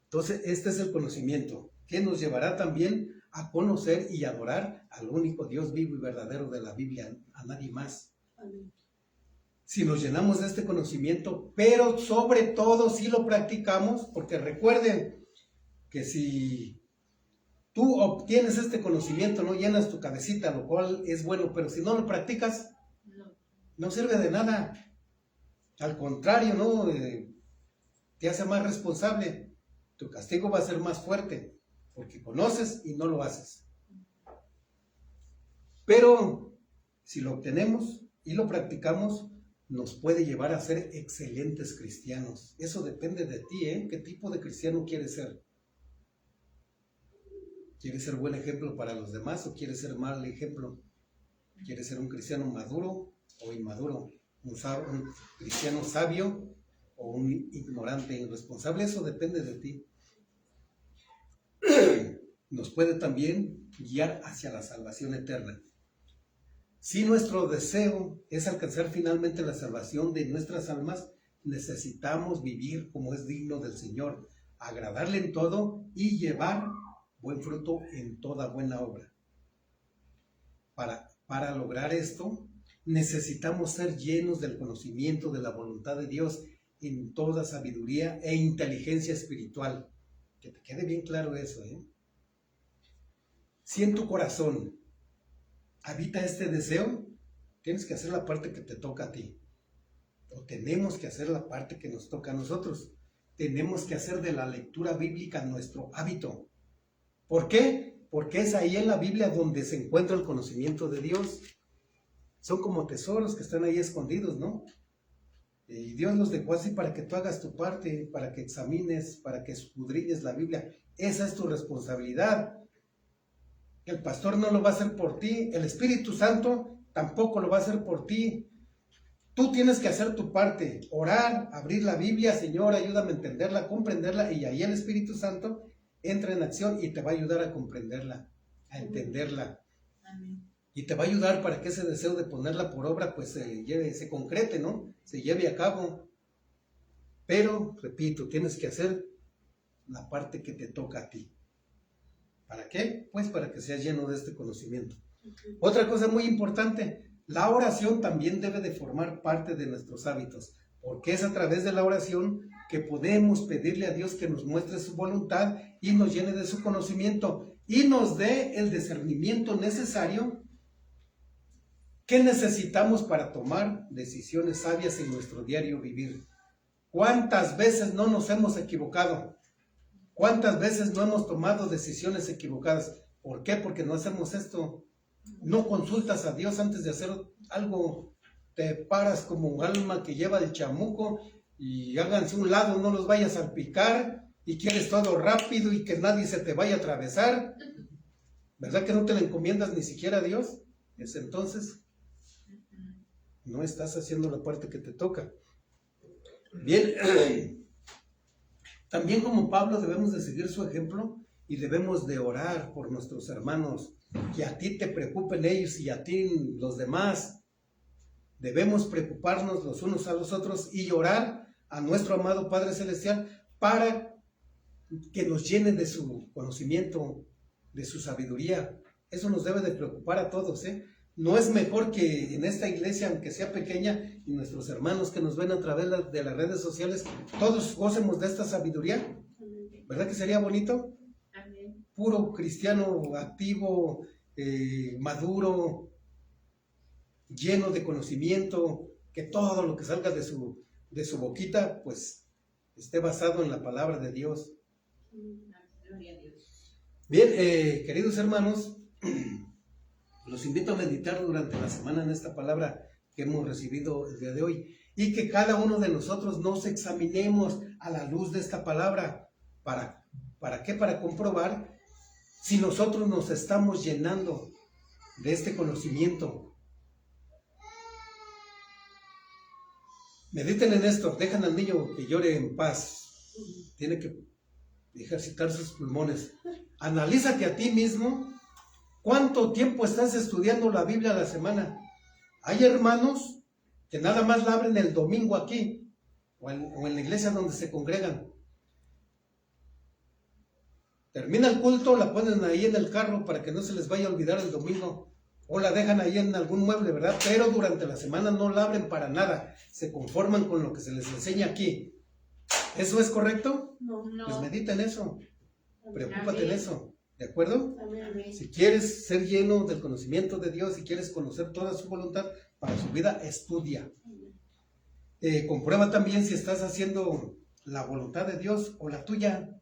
Entonces, este es el conocimiento que nos llevará también a conocer y adorar al único Dios vivo y verdadero de la Biblia, a nadie más. Amén. Si nos llenamos de este conocimiento, pero sobre todo si lo practicamos, porque recuerden que si tú obtienes este conocimiento, no llenas tu cabecita, lo cual es bueno, pero si no lo practicas, no sirve de nada. Al contrario, ¿no? Te hace más responsable. Tu castigo va a ser más fuerte, porque conoces y no lo haces. Pero si lo obtenemos y lo practicamos, nos puede llevar a ser excelentes cristianos. Eso depende de ti, ¿eh? ¿Qué tipo de cristiano quieres ser? ¿Quieres ser buen ejemplo para los demás o quieres ser mal ejemplo? ¿Quieres ser un cristiano maduro o inmaduro? ¿Un cristiano sabio o un ignorante irresponsable? Eso depende de ti. Nos puede también guiar hacia la salvación eterna. Si nuestro deseo es alcanzar finalmente la salvación de nuestras almas, necesitamos vivir como es digno del Señor, agradarle en todo y llevar buen fruto en toda buena obra. Para lograr esto, necesitamos ser llenos del conocimiento de la voluntad de Dios en toda sabiduría e inteligencia espiritual. Que te quede bien claro eso, ¿eh? Si en tu corazón habita este deseo, tienes que hacer la parte que te toca a ti. O tenemos que hacer la parte que nos toca a nosotros. Tenemos que hacer de la lectura bíblica nuestro hábito. ¿Por qué? Porque es ahí en la Biblia donde se encuentra el conocimiento de Dios. Son como tesoros que están ahí escondidos, ¿no? Y Dios los dejó así para que tú hagas tu parte, para que examines, para que escudriñes la Biblia. Esa es tu responsabilidad. El pastor no lo va a hacer por ti, el Espíritu Santo tampoco lo va a hacer por ti. Tú tienes que hacer tu parte, orar, abrir la Biblia, Señor, ayúdame a entenderla, comprenderla, y ahí el Espíritu Santo entra en acción y te va a ayudar a comprenderla, a entenderla. Amén. Y te va a ayudar para que ese deseo de ponerla por obra pues se concrete, ¿no? Se lleve a cabo. Pero, repito, tienes que hacer la parte que te toca a ti. ¿Para qué? Pues para que seas lleno de este conocimiento. Otra cosa muy importante, la oración también debe de formar parte de nuestros hábitos, porque es a través de la oración que podemos pedirle a Dios que nos muestre su voluntad y nos llene de su conocimiento y nos dé el discernimiento necesario que necesitamos para tomar decisiones sabias en nuestro diario vivir. ¿Cuántas veces no nos hemos equivocado? ¿Cuántas veces no hemos tomado decisiones equivocadas? ¿Por qué? Porque no hacemos esto. No consultas a Dios antes de hacer algo. Te paras como un alma que lleva el chamuco y háganse un lado, no los vayas a picar y quieres todo rápido y que nadie se te vaya a atravesar. ¿Verdad que no te le encomiendas ni siquiera a Dios? Es entonces no estás haciendo la parte que te toca. Bien, también como Pablo debemos de seguir su ejemplo y debemos de orar por nuestros hermanos, que a ti te preocupen ellos y a ti los demás. Debemos preocuparnos los unos a los otros y orar a nuestro amado Padre Celestial para que nos llene de su conocimiento, de su sabiduría. Eso nos debe de preocupar a todos, ¿eh? No es mejor que en esta iglesia, aunque sea pequeña, y nuestros hermanos que nos ven a través de las redes sociales, todos gocemos de esta sabiduría. ¿Verdad que sería bonito? Amén. Puro cristiano activo, maduro, lleno de conocimiento, que todo lo que salga de su boquita, pues, esté basado en la palabra de Dios. Gloria a Dios. Bien, queridos hermanos, los invito a meditar durante la semana en esta palabra que hemos recibido el día de hoy y que cada uno de nosotros nos examinemos a la luz de esta palabra. ¿Para qué? Para comprobar si nosotros nos estamos llenando de este conocimiento. Mediten en esto, dejan al niño que llore en paz. Tiene que ejercitar sus pulmones. Analízate a ti mismo. ¿Cuánto tiempo estás estudiando la Biblia a la semana? Hay hermanos que nada más la abren el domingo aquí o en la iglesia donde se congregan. Termina el culto, la ponen ahí en el carro para que no se les vaya a olvidar el domingo, o la dejan ahí en algún mueble, ¿verdad? Pero durante la semana no la abren para nada, se conforman con lo que se les enseña aquí. ¿Eso es correcto? No. Pues medita en eso, preocúpate en eso. ¿De acuerdo? Amén. Si quieres ser lleno del conocimiento de Dios, si quieres conocer toda su voluntad para su vida, estudia. Comprueba también si estás haciendo la voluntad de Dios o la tuya.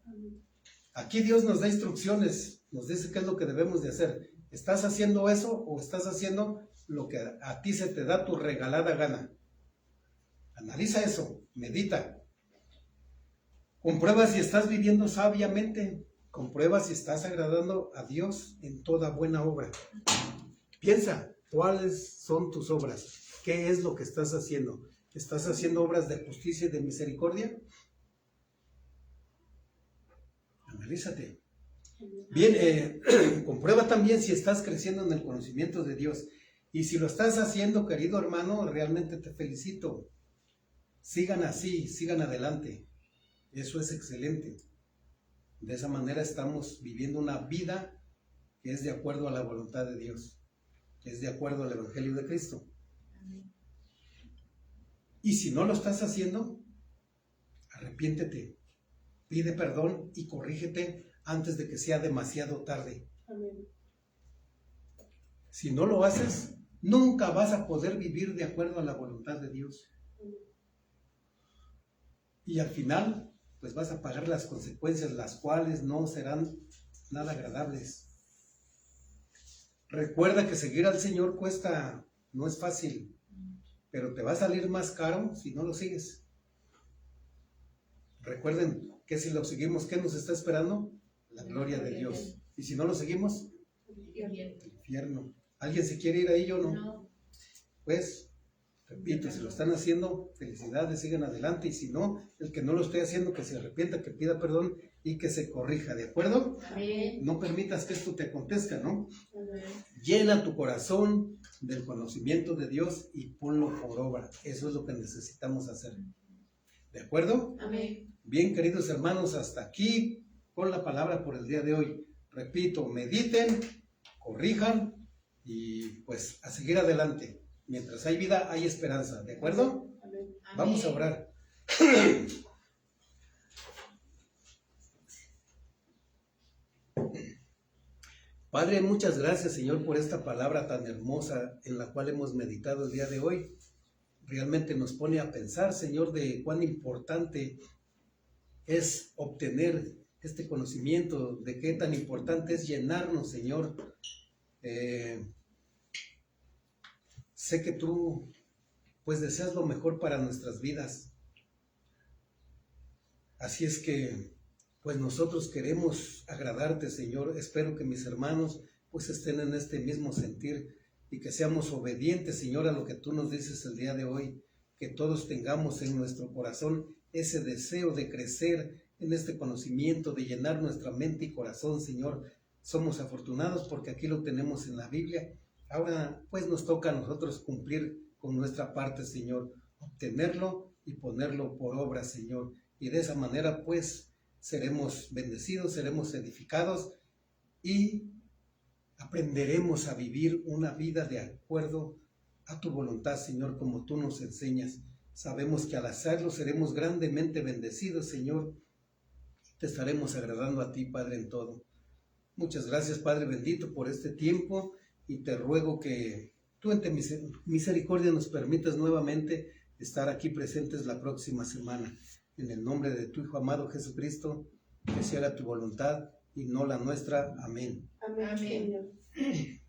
Aquí Dios nos da instrucciones, nos dice qué es lo que debemos de hacer. ¿Estás haciendo eso o estás haciendo lo que a ti se te da tu regalada gana? Analiza eso, medita. Comprueba si estás viviendo sabiamente. Comprueba si estás agradando a Dios en toda buena obra. Piensa, ¿cuáles son tus obras? ¿Qué es lo que estás haciendo? ¿Estás haciendo obras de justicia y de misericordia? Analízate. Bien, comprueba también si estás creciendo en el conocimiento de Dios. Y si lo estás haciendo, querido hermano, realmente te felicito. Sigan así, sigan adelante. Eso es excelente. De esa manera estamos viviendo una vida que es de acuerdo a la voluntad de Dios, que es de acuerdo al Evangelio de Cristo. Amén. Y si no lo estás haciendo, arrepiéntete, pide perdón y corrígete antes de que sea demasiado tarde. Amén. Si no lo haces, nunca vas a poder vivir de acuerdo a la voluntad de Dios. Y al final, pues vas a pagar las consecuencias, las cuales no serán nada agradables. Recuerda que seguir al Señor cuesta, no es fácil, pero te va a salir más caro si no lo sigues. Recuerden que si lo seguimos, ¿qué nos está esperando? La gloria de Dios. Y si no lo seguimos, el infierno. ¿Alguien se quiere ir ahí o no? No. Pues, repito, si lo están haciendo, felicidades, sigan adelante. Y si no, el que no lo esté haciendo, que se arrepienta, que pida perdón y que se corrija, ¿de acuerdo? Amén. No permitas que esto te acontezca, ¿no? Amén. Llena tu corazón del conocimiento de Dios y ponlo por obra. Eso es lo que necesitamos hacer. ¿De acuerdo? Amén. Bien, queridos hermanos, hasta aquí con la palabra por el día de hoy. Repito, mediten, corrijan y pues a seguir adelante. Mientras hay vida, hay esperanza. ¿De acuerdo? Amén. Vamos a orar. Padre, muchas gracias, Señor, por esta palabra tan hermosa en la cual hemos meditado el día de hoy. Realmente nos pone a pensar, Señor, de cuán importante es obtener este conocimiento, de qué tan importante es llenarnos, Señor. Sé que tú, pues, deseas lo mejor para nuestras vidas. Así es que, pues, nosotros queremos agradarte, Señor. Espero que mis hermanos, pues, estén en este mismo sentir y que seamos obedientes, Señor, a lo que tú nos dices el día de hoy. Que todos tengamos en nuestro corazón ese deseo de crecer en este conocimiento, de llenar nuestra mente y corazón, Señor. Somos afortunados porque aquí lo tenemos en la Biblia. Ahora, pues, nos toca a nosotros cumplir con nuestra parte, Señor, obtenerlo y ponerlo por obra, Señor. Y de esa manera, pues, seremos bendecidos, seremos edificados y aprenderemos a vivir una vida de acuerdo a tu voluntad, Señor, como tú nos enseñas. Sabemos que al hacerlo seremos grandemente bendecidos, Señor. Te estaremos agradando a ti, Padre, en todo. Muchas gracias, Padre bendito, por este tiempo y te ruego que tú en tu misericordia nos permitas nuevamente estar aquí presentes la próxima semana. En el nombre de tu Hijo amado Jesucristo, que se haga tu voluntad y no la nuestra. Amén. Amén.